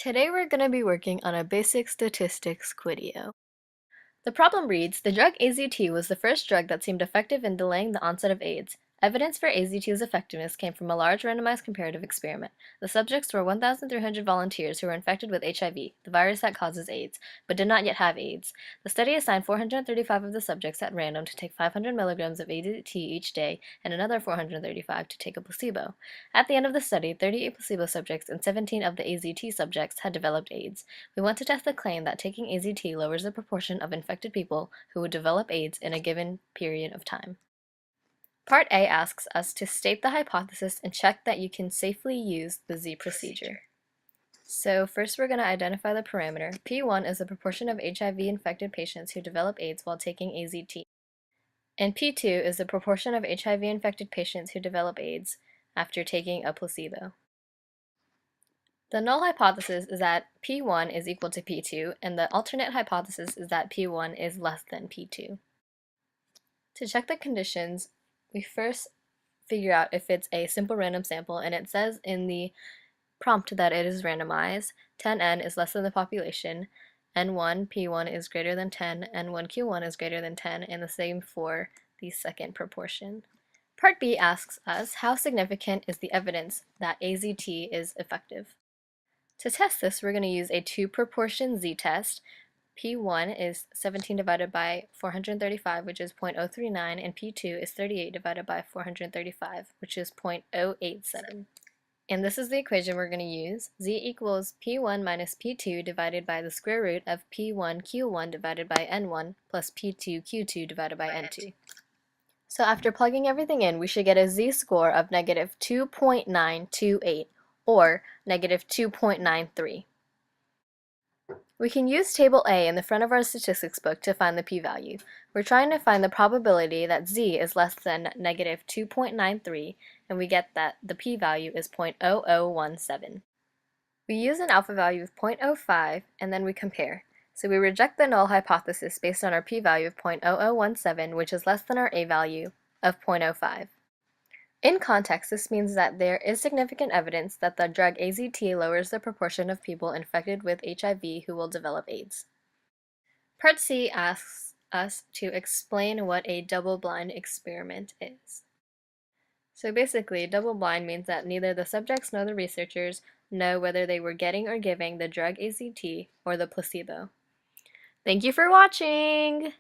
Today we're going to be working on a basic statistics quideo. The problem reads, the drug AZT was the first drug that seemed effective in delaying the onset of AIDS. Evidence for AZT's effectiveness came from a large randomized comparative experiment. The subjects were 1,300 volunteers who were infected with HIV, the virus that causes AIDS, but did not yet have AIDS. The study assigned 435 of the subjects at random to take 500 milligrams of AZT each day and another 435 to take a placebo. At the end of the study, 38 placebo subjects and 17 of the AZT subjects had developed AIDS. We want to test the claim that taking AZT lowers the proportion of infected people who would develop AIDS in a given period of time. Part A asks us to state the hypothesis and check that you can safely use the Z procedure. So first we're going to identify the parameter. P1 is the proportion of HIV-infected patients who develop AIDS while taking AZT. And P2 is the proportion of HIV-infected patients who develop AIDS after taking a placebo. The null hypothesis is that P1 is equal to P2, and the alternate hypothesis is that P1 is less than P2. To check the conditions, we first figure out if it's a simple random sample, and it says in the prompt that it is randomized. 10n is less than the population, n1 p1 is greater than 10, n1 q1 is greater than 10, and the same for the second proportion. Part B asks us, how significant is the evidence that AZT is effective? To test this, we're going to use a two-proportion z-test. P1 is 17 divided by 435, which is 0.039, and P2 is 38 divided by 435, which is 0.087. And this is the equation we're going to use. Z equals P1 minus P2 divided by the square root of P1 Q1 divided by N1 plus P2 Q2 divided by N2. So after plugging everything in, we should get a z-score of negative 2.928 or negative 2.93. We can use Table A in the front of our statistics book to find the p-value. We're trying to find the probability that z is less than negative 2.93, and we get that the p-value is 0.0017. We use an alpha value of 0.05, and then we compare. So we reject the null hypothesis based on our p-value of 0.0017, which is less than our a value of 0.05. In context, this means that there is significant evidence that the drug AZT lowers the proportion of people infected with HIV who will develop AIDS. Part C asks us to explain what a double-blind experiment is. So basically, double-blind means that neither the subjects nor the researchers know whether they were getting or giving the drug AZT or the placebo. Thank you for watching!